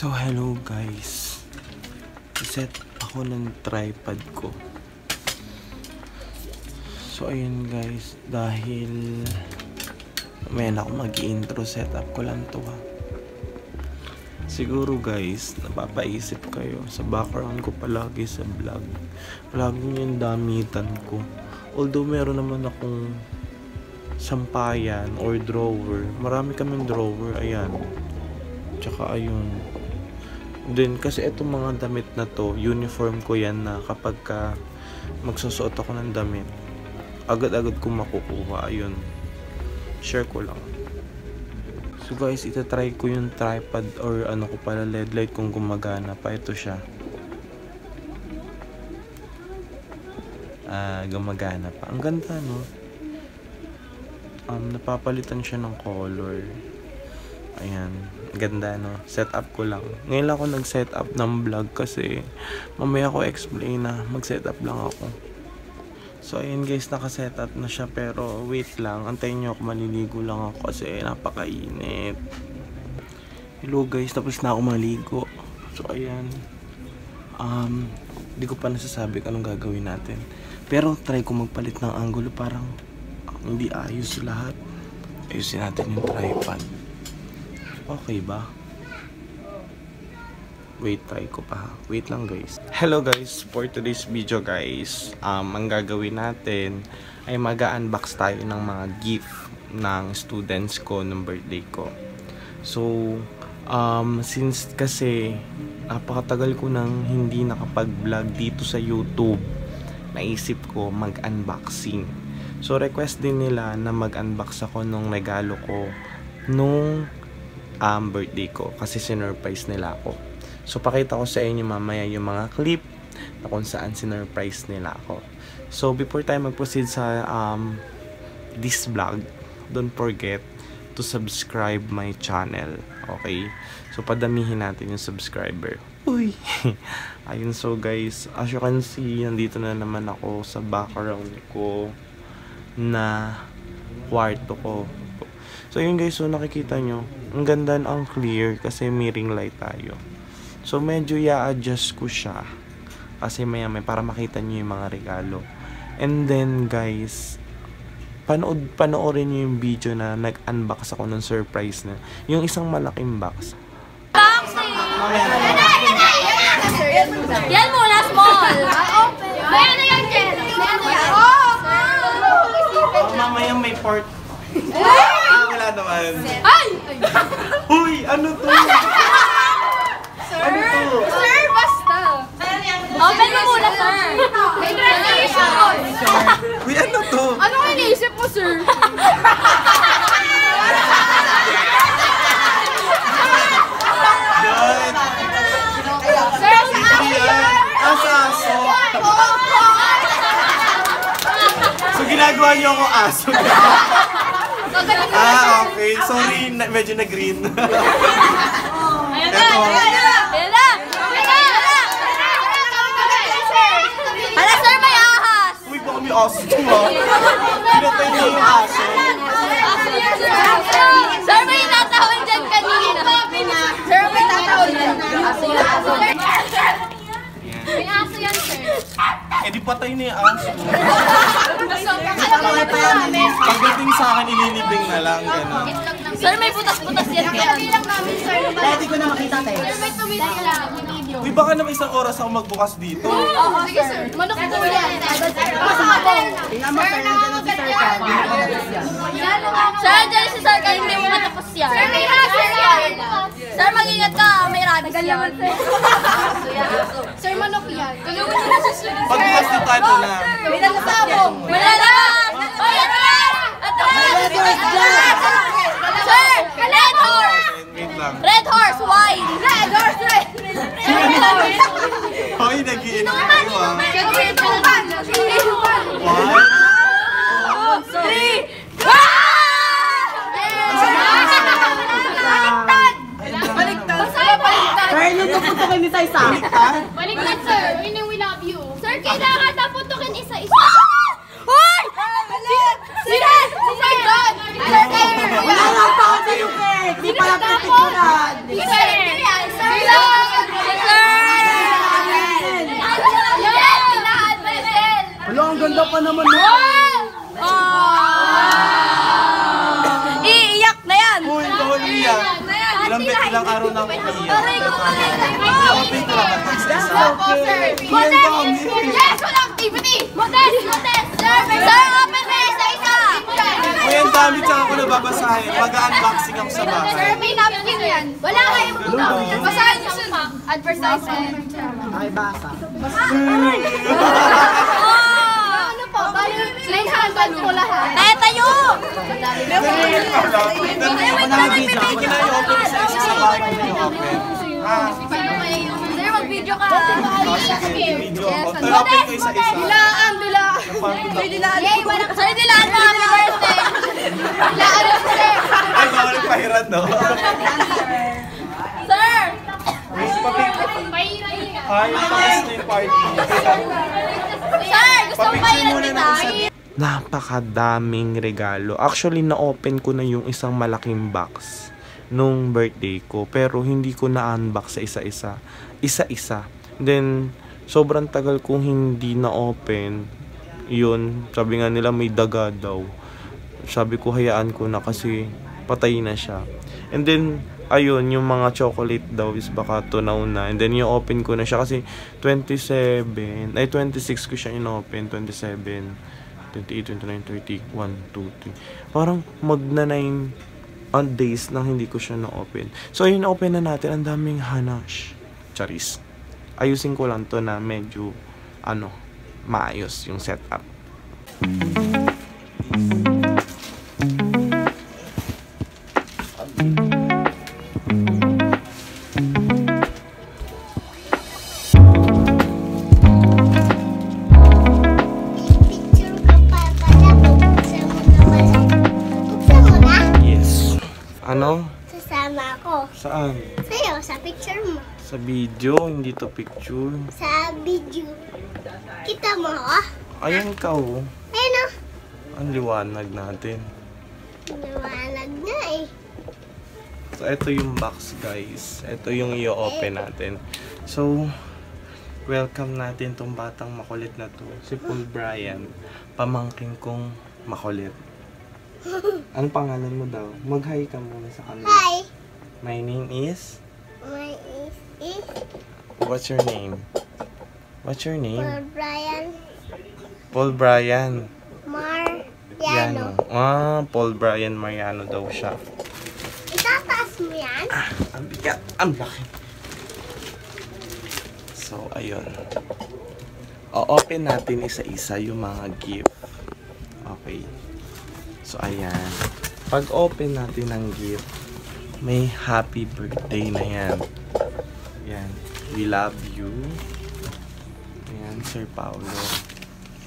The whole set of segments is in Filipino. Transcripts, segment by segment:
So hello guys, set ako ng tripod ko. So ayun guys, dahil may ako mag-intro, setup ko lang to ha. Siguro guys, napapaisip kayo sa background ko palagi sa vlog. Palagi yung damitan ko. Although meron naman akong sampayan or drawer. Marami kaming drawer, ayan. Tsaka ayun. Then kasi itong mga damit na to, uniform ko yan na kapag magsusuot ako ng damit, agad-agad ko makukuha. Ayun, share ko lang. So guys, itatry ko yung tripod or ano ko pala, LED light kung gumagana pa. Ito siya. Gumagana pa. Ang ganda, no? Napapalitan siya ng color. Ayan, ganda, no? Setup ko lang. Ngayon lang ako nag-setup ng vlog kasi mamaya ko explain na mag-setup lang ako. So ayun guys, naka-setup na siya pero wait lang, antayin nyo ako, maliligo lang ako kasi napakainit. Hello guys, tapos na ako maligo. So ayan, hindi ko pa nasasabi kung anong gagawin natin. Pero try ko magpalit ng angulo, parang hindi ayos lahat. Ayusin natin yung tripod. Okay ba? Wait, try ko pa. Wait lang guys. Hello guys, for today's video guys, ang gagawin natin ay mag-unbox tayo ng mga gift ng students ko ng birthday ko. So, since kasi napakatagal ko nang hindi nakapag-vlog dito sa YouTube, naisip ko mag-unboxing. So, request din nila na mag-unbox ako nung regalo ko nung birthday ko kasi sinurprise nila ako. So pakita ko sa inyo mamaya yung mga clip na kung saan sinurprise nila ako. So before tayo mag-proceed sa this vlog, don't forget to subscribe my channel. Okay? So padamihin natin yung subscriber. Uy! Ayun, so guys, as you can see, nandito na naman ako sa background ko na kwarto ko. So yun guys, so nakikita nyo, ang ganda, ang clear kasi may ring light tayo. So medyo i-adjust ko siya kasi maya para makita nyo yung mga regalo. And then guys, panoorin nyo yung video na nag-unbox ako ng surprise na yung isang malaking box. Boxing! Yan muna, small! Bayan na yan, Jen! Mamaya may part. Wala naman. Ay! Uy! Ano to? Sir? Ano to? Sir, basta! Open mo muna, sir! Congratulations! Uy, ano to? Ano ang iniisip mo, sir? God! Sir, sa akin yan! Aso! So ginagawa niyo ako aso. Okay. Sorry, medyo na green. Ito. Hala, sir, may ahas! Uy, baka may aso to ha. Pinatay niyo yung aso. Sir, may natahon dyan kanina. Sir, may natahon dyan. May aso yan, sir. Eh di patay na yung aso. Pagdating sa akin, ililibing na lang. Ganun. Sir, may butas-butas yan. Kailang namin, sir. Pwede ko na makita tayo. Sir, may tumigil lang. Uy, baka naman isang oras ako magbukas dito. Sige, sir. Manok ito yan. Tingnan mo, sir, nandiyan si Sir Kat. Sir, dyan si Sir Kat, hindi mo matapos yan. Sir, may hassle yan. Sir, mag-ingat ka. May rabies yan. Sir, manok yan. Tulungan niyo na si Sir. Pagbukas na tayo na. May nagsasabong. Wala naman. Oy, atras! Atras! Sir, red horse! Wait lang. Red horse, wine! Red horse, red! Hoy, nag-iinit kayo ah. One. 3! Baliktad! Sir, yung tuputukin ni Saisa. Baliktad, sir! We love you! Sir, kailangan na putukin isa-isa! Hoy! Si Sir! Si Sir John! Wala lang pa ako sa UK. Di pala pipicturan. Sir! Sir! ganda pa naman. Iiyak na yan! Uy, bawal niya. Ilang araw na ako iiyak. Open ko lang. Modest! Yes! Walang activity! Modest! Sir, open na isa-isa! Uy, ang dami tsaka ako nababasahin. Mag-unboxing ako sa bahay. Sir, may napkin yan. Wala kayong basahin niyo sa advertisement. Ay, basa. Ano po? 900 po lahat. Tayo tayo! Ako na i-open isa-isa sa bahay ko na i-open. Sir, mag-video ka. Video ako. I-open ko isa-isa. Dilaan! Yay! Sir, dilaan mo! Happy birthday! Dilaan mo, sir! Ay, bawal pahiran, no? Sir! Ay, takas na yung party. Sir, gusto mo Papicture ba muna kita? natin sa... Napakadaming regalo. Actually, na-open ko na yung isang malaking box nung birthday ko. Pero hindi ko na-unbox sa isa-isa. Isa-isa. Then, sobrang tagal kong hindi na-open. Yun, sabi nga nila may daga daw. Sabi ko, hayaan ko na kasi patay na siya. And then, ayun, yung mga chocolate daw is baka tunaw na. And then, yung open ko na siya kasi 26 ko siya in-open. 27, 28, 29, 30, 1, 2, 3. Parang magna 9 days na hindi ko siya na-open. So, ayun, na-open na natin. Ang daming hanash. Charis. Ayusin ko lang to na medyo, maayos yung setup. Yes. Ano? Sasama ako. Saan? Sa'yo, sa picture mo. Sa video, hindi to picture. Sa video. Kita mo, oh. Ayan ka, oh. Ayun, oh. Ang liwanag natin. Liwanag na eh. So, ito yung box, guys. Ito yung i-open natin. So, welcome natin tong batang makulit na to. Si Paul Brian. Pamangkin kong makulit. Anong pangalan mo daw? Mag-hi ka muna sa kanila. Hi. My name is... My is What's your name? What's your name? Paul Brian Paul Brian. Mariano. Paul Brian Mariano daw siya. Itataas mo yan? Ang bigat. Ang laki. So, ayun. O-open natin isa-isa yung mga gift. Okay. So, ayan. Pag-open natin ng gift, may happy birthday na yan. Yan. We love you. Ayan, Sir Paulo.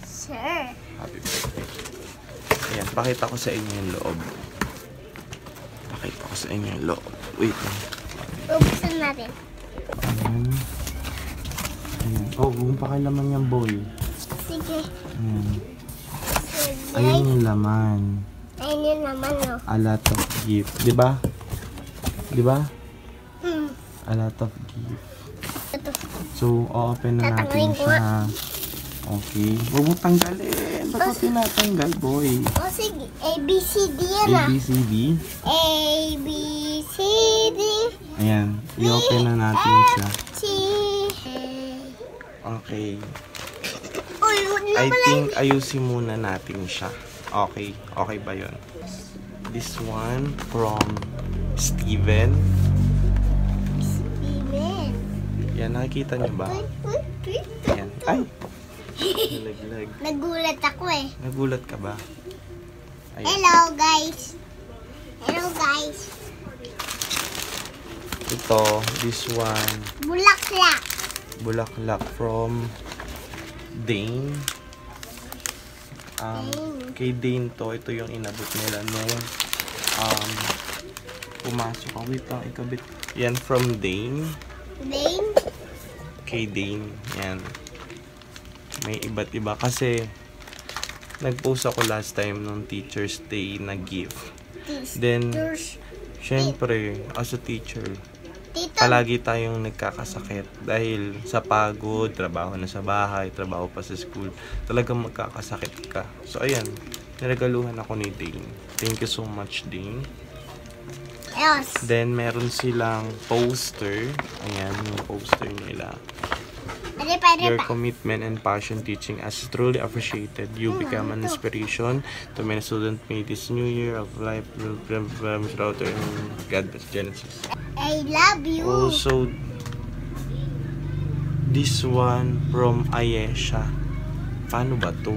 Sure. Happy birthday. Ayan, pakita ko sa inyo yung loob. Pakita ko sa inyo yung loob. Wait lang. Bubuksan natin. Ayan. Ayan. Oh, buong pakilaman yung bowl. Sige. Ayan. Sige. Ayun yung laman. Ayun yun naman, oh. A lot of gift. Diba? Diba? A lot of gift. Ito. So, open na natin Tatanggalin ko siya. Okay. Huwag mo tanggalin. Ba't mo tinatanggal, boy? Oh, sige. A, B, C, D yan, A, ah. B, C, D. A, B, C, D. Ayan. I-open na natin siya. C. Okay. Uy, huwag na I pala. think ayusin muna natin siya. Okay. Okay ba yun? This one from Steven. Steven. Yan, nakikita niyo ba? Uy, uy, uy. Ayan. Ay! Nalaglag. Nagulat ako eh. Nagulat ka ba? Ayan. Hello, guys. Hello, guys. Ito, this one. Bulaklak. Bulaklak from Dane. Kay Dane to, ito yung inabot nila nung pumasok ako. Wait lang, ikabit. Yan from Dane. Dane. Kay Dane. Yan. May iba't iba. Kasi, nag-post ako last time nung Teacher's Day na gift. Then, syempre, as a teacher, Tito, palagi tayong nagkakasakit dahil sa pagod, trabaho na sa bahay, trabaho pa sa school, talagang magkakasakit ka. So ayan, niregaluhan ako ni Dane. Thank you so much, Dane. Yes. Then meron silang poster. Ayan, yung poster nila. Your commitment and passion teaching us is truly appreciated. You become an inspiration to many students. May this new year of life will throughout God bless Genesis. I love you. Also, this one from Ayesha. Paano ba to?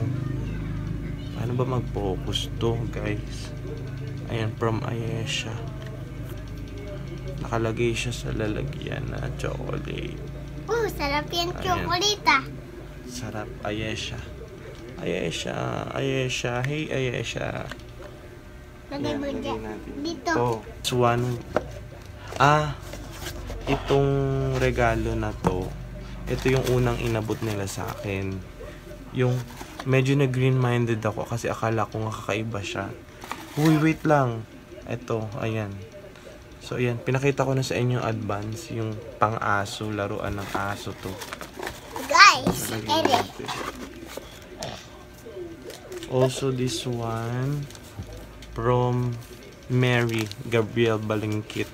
Paano ba mag-focus to, guys? Ayan, from Ayesha. Nakalagay siya sa lalagyan na chocolate. Sarap yan Ayan. chocolate ah. Sarap, Ayesha. Ayesha, Ayesha, hey Ayesha. Lagay mo Lagay dyan. natin Dito. ito. This one. Itong regalo na to, ito yung unang inabot nila sa akin. Yung medyo na green-minded ako kasi akala ko nga kakaiba siya. Uy, wait lang. Ito, ayan. So, ayan. Pinakita ko na sa inyo advance yung pang-aso, laruan ng aso to. Guys, Lagyan natin. Also, this one from Mary Gabriel Balingkit.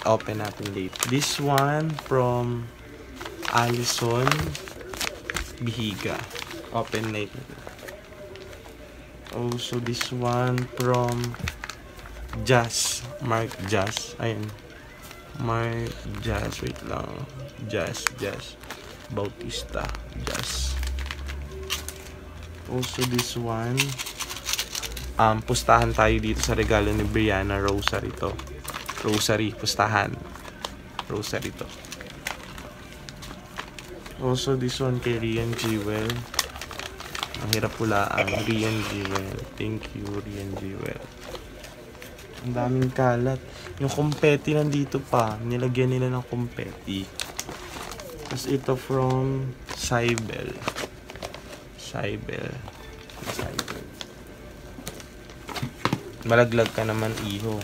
Open natin late. This one from Alison Bihiga. Open late. Also, this one from Mark Jazz. Ayan. Mark Jazz. Wait lang. Jazz. Bautista. Jazz. Also, this one. Pustahan tayo dito sa regalo ni Brianna. Rosary to. Rosary. Pustahan. Rosary to. Also, this one kay Rian Jewel. Ang hirap pulaan. Rian Jewel. Thank you, Rian Jewel. Ang daming kalat. Yung confetti nandito pa. Nilagyan nila ng confetti. Tapos ito from Cybel. Malaglag ka naman, iho.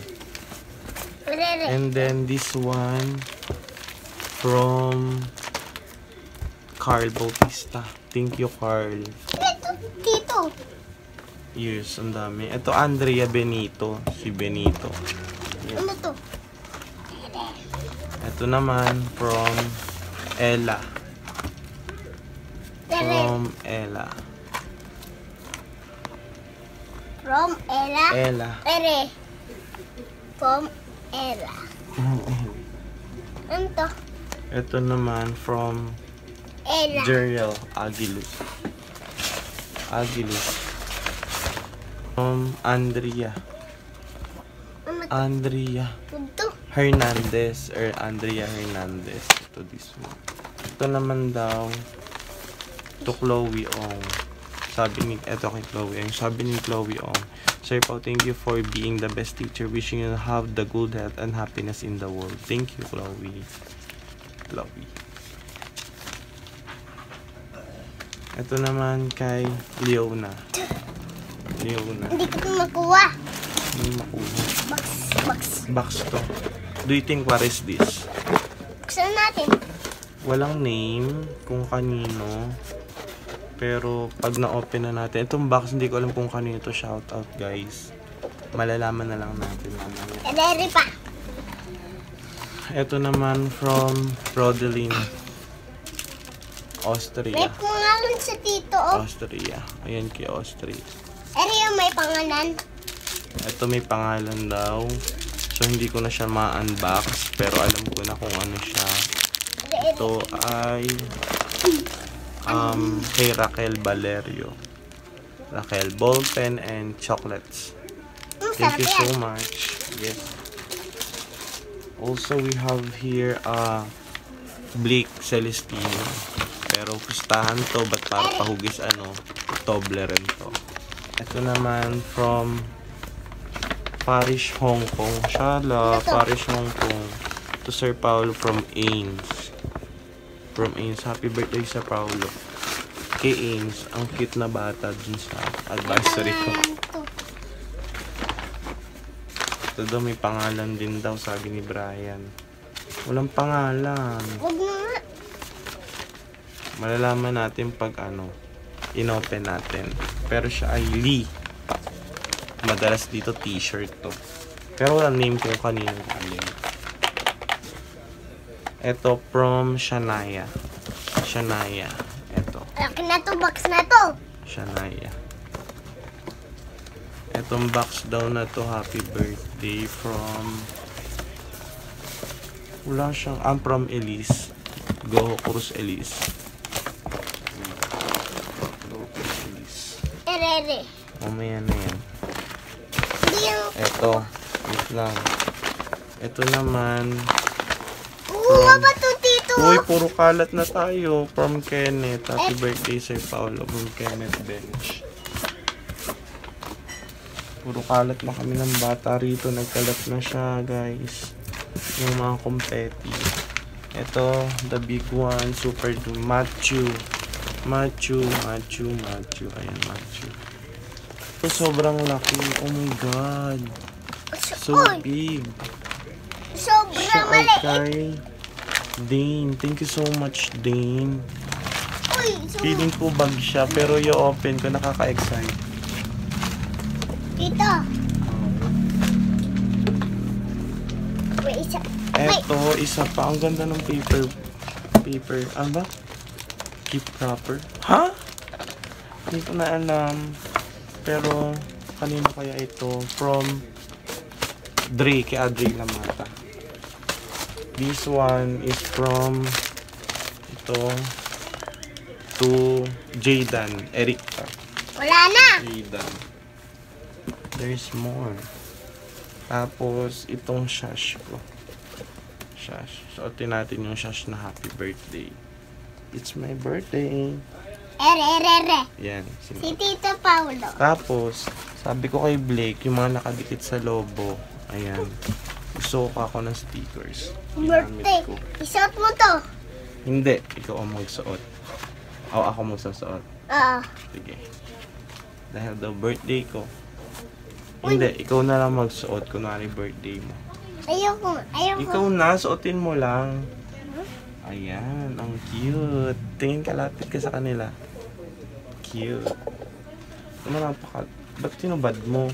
And then this one from Carl Bautista. Thank you, Carl. Dito. Yes, ang dami. Ito, Andrea Benito. Si Benito. Yes. Ano to? Ito naman from Ella. From Ella. From Ella. Ella. From Ella. Ano to? Ito naman from Ella. Jeriel Aguiluz. From Andrea. Ano to? Andrea Ito. Hernandez or Andrea Hernandez. Ito this one. Ito naman daw to Chloe Ong. Sabi ni Chloe Ong, Sir Pao, thank you for being the best teacher. Wishing you to have the good health and happiness in the world. Thank you, Chloe. Ito naman kay Leona. Hindi ko ito makuha. Hindi makuha. Box. Box to. Do you think what is this? Buksan natin. Walang name kung kanino. Pero pag na-open na natin, itong box hindi ko alam kung kanino to. Shoutout, guys. Malalaman na lang natin mamaya. Kaderi pa. Ito naman from Rodeline, Austria. May pangalan sa tito, oh. Austria. Ayan kay Austria. Yung may pangalan. Ito may pangalan daw. So hindi ko na siya ma-unbox. Pero alam ko na kung ano siya. Ito ay kay Raquel Valerio. Raquel, ballpen and chocolates. Thank you so much. Yes. Also, we have here Blake Celestino. Pero pustahan to, ba't para pahugis Toblerone to. Ito naman from Parish, Hong Kong. Shala, Parish, Hong Kong. To Sir Paulo from Ains. Happy birthday sa Paulo. Kay Ains, ang cute na bata dun sa advisory ko. Ito daw may pangalan din daw, sabi ni Brian. Walang pangalan. Huwag mo nga. Malalaman natin pag inopen natin. Pero siya ay Lee. Madalas dito t-shirt to. Pero walang name kung kanino galing. Ito from Shania. Shania. Ito. Laki na to, box na to. Shania. Etong box daw na to, happy birthday from... Wala siyang... from Elise. Go Cruz Elise. Go Cruz Elise. Erere. Mamaya na yan. Hindi yung... Eto. Wait lang. Ito naman. Nga ba to, Tito? Uy, puro kalat na tayo. From Kenneth. Happy birthday, Sir Paolo. From Kenneth Bench. Puro kalat na kami ng bata rito. Nagkalat na siya, guys. Yung mga confetti. Ito, the big one. Super Matthew. Matthew. Ayan, Matthew. Ito, sobrang laki. Oh my God. So Uy, big. sobrang Siya ay maliit. kay Dane. Thank you so much, Dane. Uy, Feeling ko bag siya, pero i-open ko, nakaka-excite. Tito. May isa. Eto, isa pa. Ang ganda ng paper. Ano ba? Keep proper. Ha? Hindi ko na alam. Pero, kanino kaya ito? From Dre, kay Adre Lamata. This one is from ito to Jaydan Erika. Wala na. Jaydan. There's more. Tapos, itong shash ko. Shash. Suotin natin yung shash na happy birthday. It's my birthday. Erere. Yan. Si Tito Paulo. Tapos, sabi ko kay Blake, yung mga nakadikit sa lobo. Ayan. Gusto ko ako ng stickers. Ginamit Birthday. ko. Isuot mo to. Hindi. Ikaw ang magsuot. O, ako magsusuot. Oo. Sige. Dahil daw birthday ko. Hindi. Ikaw na lang magsuot. Kunwari birthday mo. Ayoko. Ikaw na. Suotin mo lang. Ayan. Ang cute. Tingin ka. Lapit ka sa kanila. Cute. Ano napaka... Ba't tinubad mo?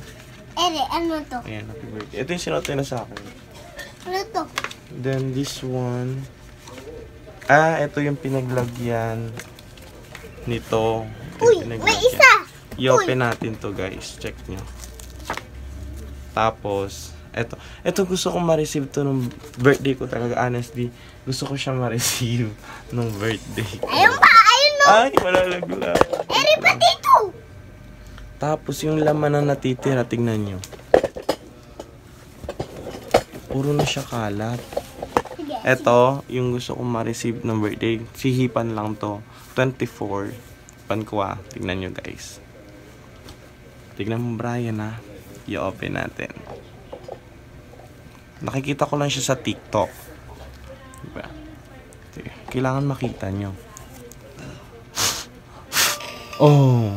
Ano to? Ayan. Happy birthday. Ito yung sinuotin na sa akin. Ano to? Then this one. Ito yung pinaglagyan nito. Ito Uy, yung may isa. I-open natin to, guys. Check nyo. Tapos, ito gusto kong ma-receive to nung birthday ko talaga. Honestly, gusto ko siya ma-receive nung birthday ko. Ayun pa. Ayun no. Ay, malalaglag. Pa dito. Tapos yung laman na natitira, tingnan nyo. Puro na siya kalat. Sige. Ito, yung gusto kong ma-receive ng birthday. Sihipan lang to. 24. Pankwa. Tignan nyo, guys. Tignan mo, Brian, ha. I-open natin. Nakikita ko lang siya sa TikTok. Diba? Sige. Kailangan makita nyo. Oh!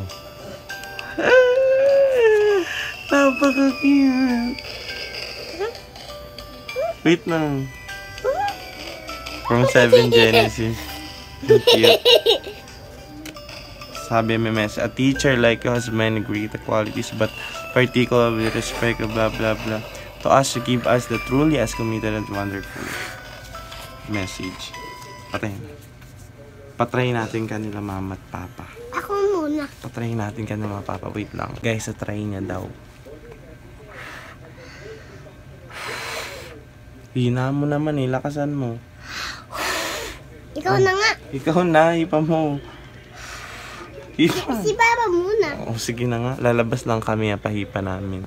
Napaka-cute! Wait lang. From 7 Genesis. Cute. Sabi may message, a teacher like you has many great qualities, but particularly with respect, blah blah blah. To us to give us the truly as committed and wonderful message. Patry natin kanila mama at papa. Ako muna. Patry natin kanila mama papa. Wait lang. Guys, try niya daw. Hina mo naman eh. Lakasan mo. Ikaw na nga. Ikaw na. Hipa mo. Hipa. Si Papa muna. Oh, sige na nga. Lalabas lang kami. Pahipa namin.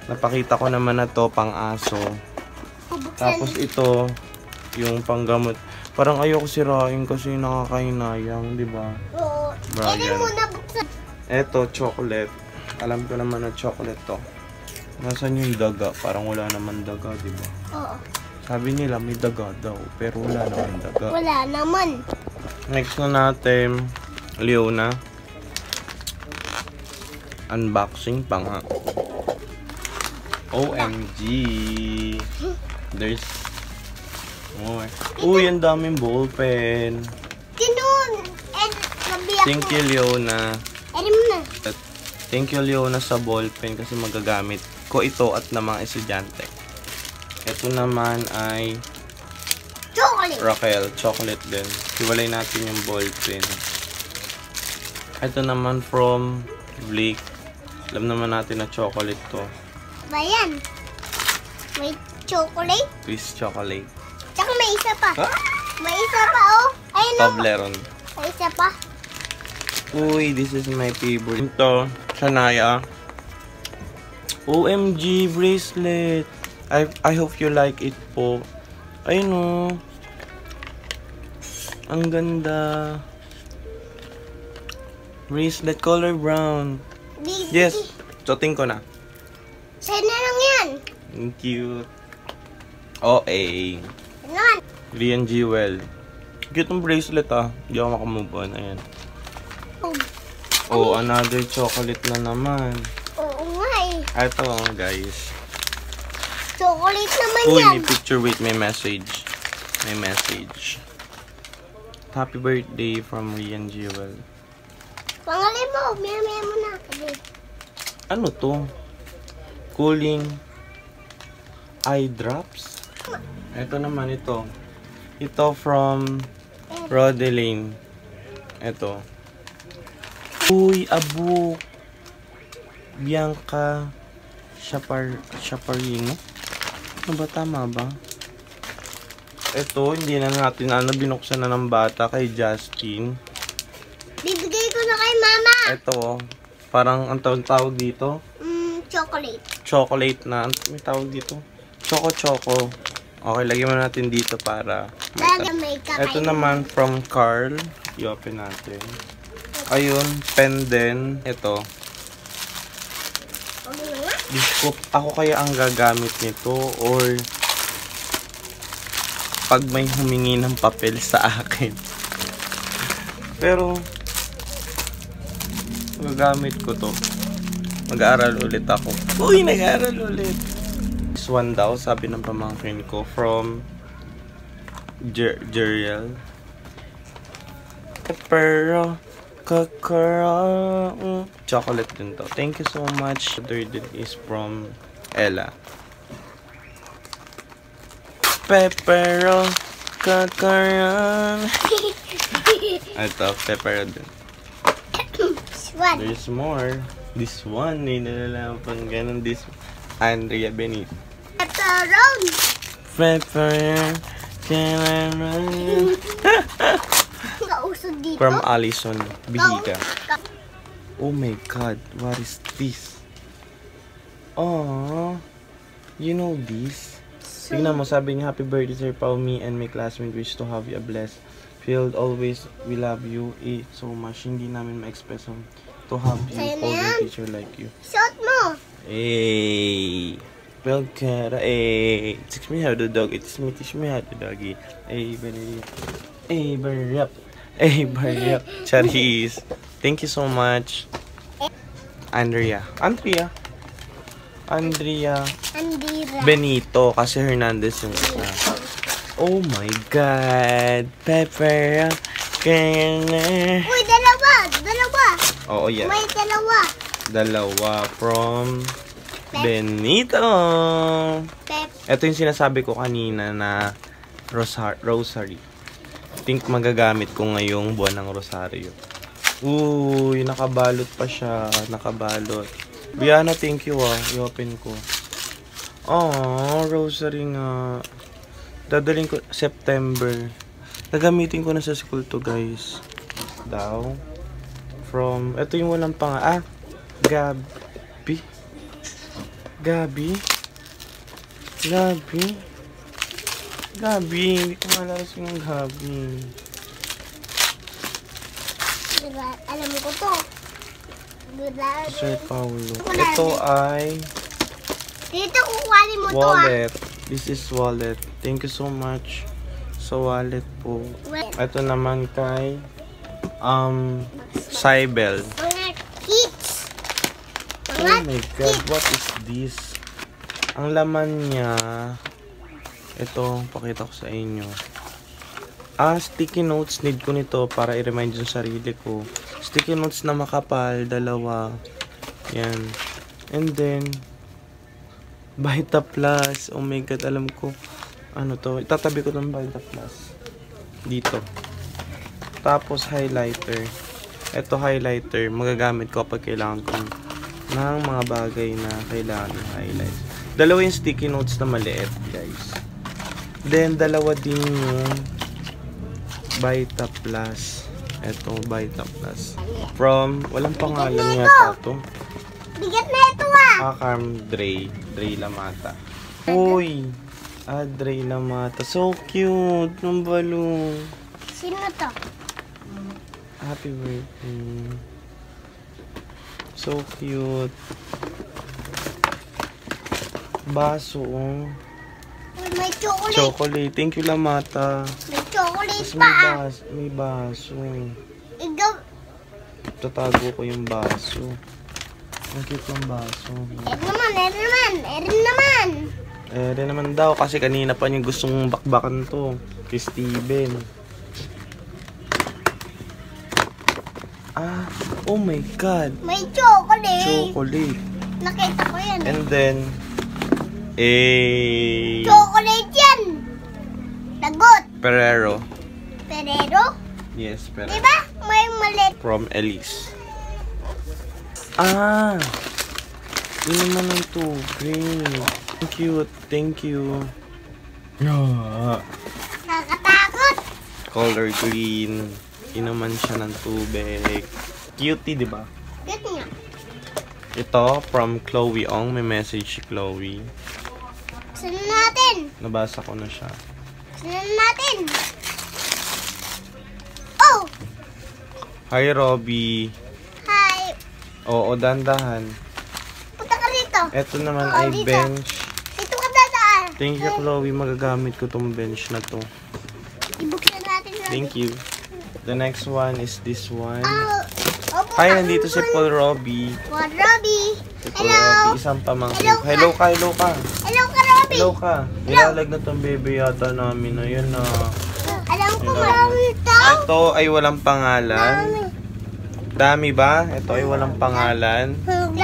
Napakita ko naman na to pang aso. Tapos ito yung panggamot. Parang ayoko sirain kasi nakakahinayang, di ba? Oo. Brian. Pwede mo na buksan. Eto, chocolate. Alam ko naman na chocolate to. Nasaan yung daga? Parang wala naman daga, di ba? Oo. Sabi nila may daga daw, pero wala naman daga. Wala naman. Next na natin, Leona. Unboxing pa nga. OMG! There's more. Uy, ang daming ballpen. Tinun. Nabiyak Thank you, Leona. Eri mo na. Thank you, Leona, sa ballpen kasi magagamit ko ito at ng mga estudyante. Ito naman ay Chocolate. Raquel, chocolate din. Hiwalay natin yung ballpen. Ito naman from Blake. Alam naman natin na chocolate to. Ba yan? May chocolate? Twist chocolate. Tsaka may isa pa. Ah! May isa pa, oh. Ayun o. Toblerone. May isa pa. Uy, this is my favorite. Ito, Shania. OMG bracelet. I hope you like it po. Ayun o. Ang ganda. Bracelet color brown. Yes. Choting ko na. Sa'yo na lang yan. Thank you. OA. Ganon. Rian Jewel. Cute yung bracelet ah. Hindi ako makamove on. Ayan. Oh, another chocolate na naman. Oo nga eh. Ito guys. Chocolate naman Uy, yan. may picture. Wait, may message. May message. Happy birthday from Rian Jewel. Pangalan mo. Maya mo na. Sabi. Ano to? Cooling eye drops. Ito naman ito. Ito from Rodeline. Ito. Uy, Abu Bianca Chaparino. Ano ba, tama ba? Ito, hindi na natin binuksan na ng bata kay Justin. Bibigay ko na kay mama. Ito, parang ang tawag dito. Chocolate. Chocolate na. May tawag dito. Choco. Okay, lagyan mo natin dito para May kakain. ito naman from Carl. I-open natin. Ayun, pen din. Ito. Ano nga? Ako kaya ang gagamit nito or pag may humingi ng papel sa akin. Pero gagamit ko to. Mag-aaral ulit ako. Uy, nag-aaral ulit. This one daw, sabi ng pamangkin ko, from Jeriel. Pero chocolate din to. Thank you so much. The third is from Ella. Pepero kakaran. Ito, pepero din. One. There's more. This one, nilalaman pang ganun. This Andrea Benito. Pepperon. Pepper kakaran. Kausod dito. From Allison Bihiga. Oh my god, what is this? Oh, you know this? Tingnan mo, sabi niya, happy birthday Sir Pao, me and my classmate wish to have you a blessed field always. We love you so much. Hindi namin ma-express to have you, golden teacher like you. Shot mo. Hey, well, Kara, hey, teach me how to dog. Teach me how to doggy. Hey, buddy. Hey, hurry up. Hey, hurry up. Charis. Thank you so much. Andrea Andira. Benito. Kasi Hernandez yung isa. Oh my God. Pepper. Uy, dalawa. Oo, yeah. May dalawa. Dalawa from Benito. Ito yung sinasabi ko kanina na rosary. Think magagamit ko ngayong buwan ng rosaryo. Uy, nakabalot pa siya. Nakabalot. Biana, thank you ah. I-open ko. Oh, rosary nga. Dadaling ko September. Nagamitin ko na sa school to, guys. Daw. From, ito yung walang panga. Gabi. Gabi, hindi ko malala yung Gabi. Diba? Alam ko to. Diba? Sir Paulo. Ito ay Dito kukuhanin mo to wallet. This is wallet. Thank you so much sa wallet po. Ito naman kay Cybel. Mga kids. Oh my God, what is this? Ang laman niya, ito, pakita ko sa inyo. Sticky notes, need ko nito para i-remind yung sarili ko. Sticky notes na makapal, dalawa. Yan. And then, Vita Plus. Oh my God, alam ko. Ano to? Itatabi ko ng Vita Plus. Dito. Tapos, highlighter. Ito, highlighter. Magagamit ko kapag kailangan ko ng mga bagay na kailangan i-highlight. Dalawa yung sticky notes na maliit, guys. Then, dalawa din yung Vita Plus. Ito, Vita Plus. From, walang pangalan yata to. Bigat na ito Carm Dre. Dre Lamata. Uy! Dre Lamata. So cute! Ng balong. Sino to? Happy birthday. So cute. Baso. Uy, may chocolate. Chocolate. Thank you, Lamata. May chocolate Tapos pa may baso. Ikaw. Tatago ko yung baso. Ang cute ng baso. Erin naman daw kasi kanina pa niya gustong bakbakan to. Kay Steven. Oh my God. May chocolate. Chocolate. Nakita ko yan. And then, Chocolate yan. Lagot. Ferrero. Ferrero? Yes, Ferrero. Diba? May malit. From Elise. Yun naman ang tubig. Cute. Thank you. Nakakatakot. Color green. Inuman siya ng tubig. Cutie, di ba? Good nga. Ito, from Chloe Ong. May message si Chloe. Saan natin? Nabasa ko na siya. Saan natin? Oh! Hi, Robby. Hi. Oo, dandahan. Punta ka rito. Ito naman Oo, ay dito. bench. Dito ka dadaan. Thank you, Chloe. Magagamit ko tong bench na to. Ibuksan natin. Thank you. The next one is this one. Opo, Hi, nandito si Paul Robby. Paul Robby. Si Paul Hello. Robby, isang pamangkin. Hello ka. Hello ka, Robby. Hello ka. Nilalag na tong baby yata namin. Ayun na. Alam ko Hello. marami ito. Ito ay walang pangalan. Dami ba? Ito ay walang pangalan. Dami.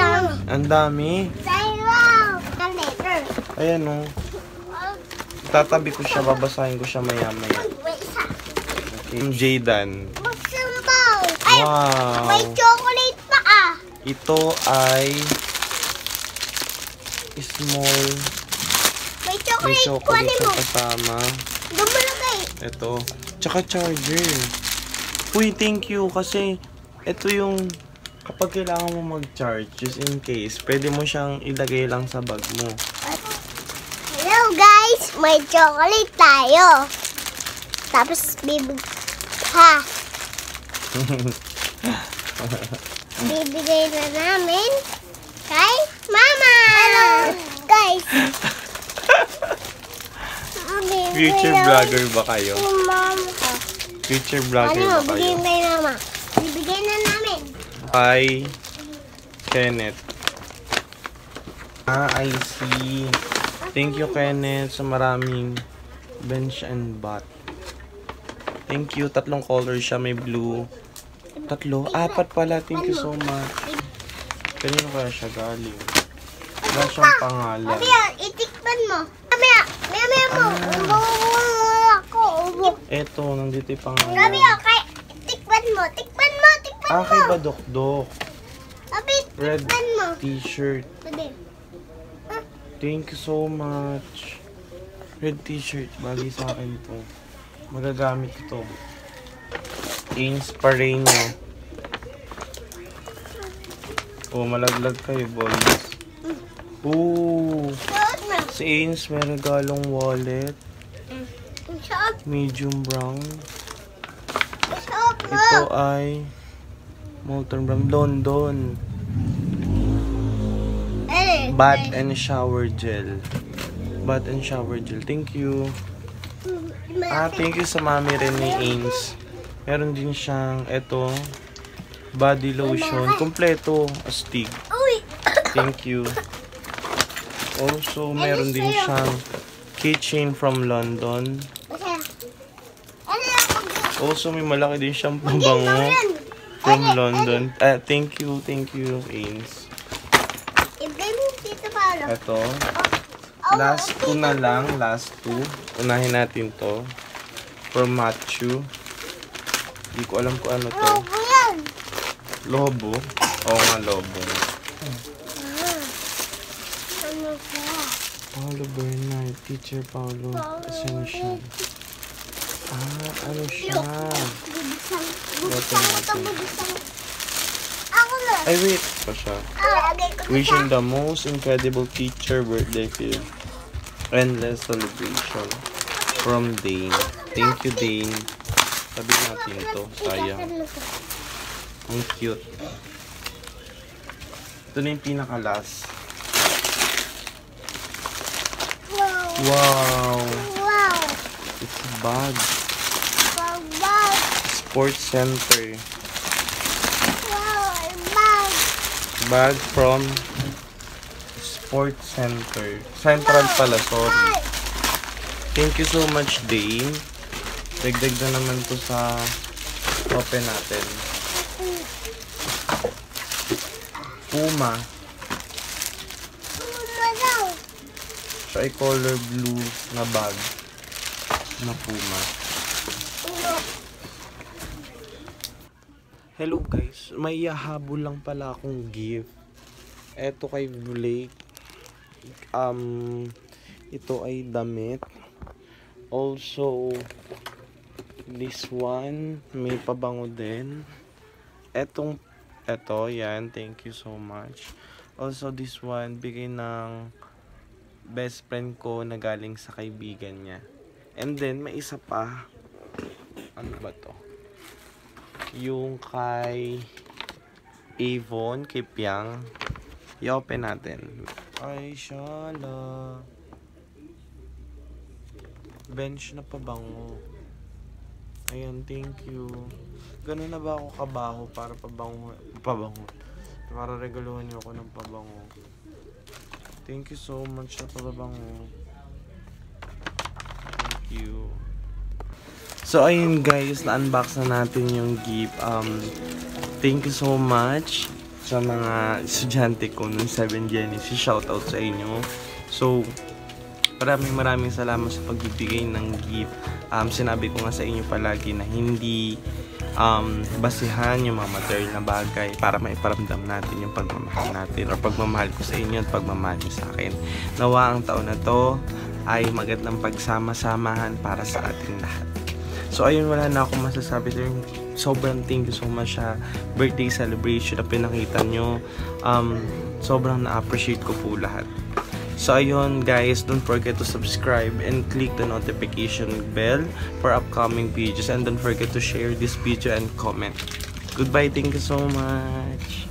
Ang dami. Wow. Ang letter. Ayan o. Tatabi ko siya, babasahin ko siya maya-maya. May isa. Okay. Jaydan. Magsambaw. Ay, Wow. may chocolate pa Ito ay small. May May chocolate. chocolate Kuhanin siya mo. kasama. Dumalagay. Ito. Tsaka charger. Uy, thank you kasi ito yung kapag kailangan mo mag-charge, just in case, pwede mo siyang ilagay lang sa bag mo. Hello guys, may chocolate tayo. Tapos bibigay na namin kay Mama. Hello guys. Future vlogger ba kayo? Si Mama. Future vlogger Ano, ba bigyan kayo? kay Mama. Bibigay na namin. Hi, Kenneth. I see. Thank you, Kenneth, sa maraming bench and bat. Thank you. 3 colors siya. May blue. 4 pala. Thank you so much. Kanino kaya siya galing? Wala siyang pangalan. Mamaya, itikman mo. Mamaya mo. Ubo ako. Ubo. Eto, nandito yung pangalan. Mamaya, tikman mo. Tikman mo. Kay Badokdok. Abi, Red tikman mo. t-shirt. Pwede. Thank you so much. Red t-shirt. Bagay sa akin to. Magagamit ito. Inspiranyo. Oh, malaglag kayo, boys. Ooh. Suot mo. Si Ains may regalong wallet. medium brown. Stop mo. Ito ay molten brown. London. Bath and shower gel. Bath and shower gel. Thank you. Thank you sa mami rin ni Ains. Meron din siyang ito. Body lotion. Kompleto. Astig. Uy. Thank you. Also, meron din siyang keychain from London. Also, may malaki din siyang pabango from London. Thank you, Ains. Ito. Last two na lang. Last two. Unahin natin to. From Matthew. Hindi ko alam kung ano to. Lobo. Oo nga, lobo. Paulo Bernard. Teacher Paulo. Essential. Ano siya? Ay, wait. Pa siya. Wishing the most incredible teacher birthday to you. Endless celebration. From Dane. Thank you, Dane. Sabi natin ito. Sayang. Ang cute. Ito na yung pinaka-last. Wow. It's a bag. Sports Center. Bag from Sports Center. Central pala, sorry. Thank you so much, Dane. Dagdag na naman to sa open natin. Puma. Tricolor blue na bag na Puma. Hello guys, may hahabol lang pala akong gift. Eto kay Blake. Ito ay damit. Also, this one, may pabango din. Eto, yan, thank you so much. Also, this one, bigay ng best friend ko na galing sa kaibigan niya. And then, may isa pa. Ano ba to? Yung kay Avon, kay Piang. I-open natin. Ay, shala. Bench na pabango. Ayan, thank you. Ganun na ba ako kabaho para pabango? Para regaluhan niyo ako ng pabango. Thank you so much sa pabango. Thank you. So, ayun guys, na-unbox na natin yung gift. Thank you so much sa mga estudyante ko ng 7 Genesis. Shoutout sa inyo. So, maraming salamat sa pagbibigay ng gift. Sinabi ko nga sa inyo palagi na hindi basihan yung mga material na bagay para maiparamdam natin yung pagmamahal natin or pagmamahal ko sa inyo at pagmamahal nyo sa akin. Nawa ang taon na to ay magandang pagsama-samahan para sa ating lahat. So ayun, wala na akong masasabi din. Sobrang thank you so much sa birthday celebration na pinakita nyo. Sobrang na-appreciate ko po lahat. So ayun guys, don't forget to subscribe and click the notification bell for upcoming videos. And don't forget to share this video and comment. Goodbye, thank you so much.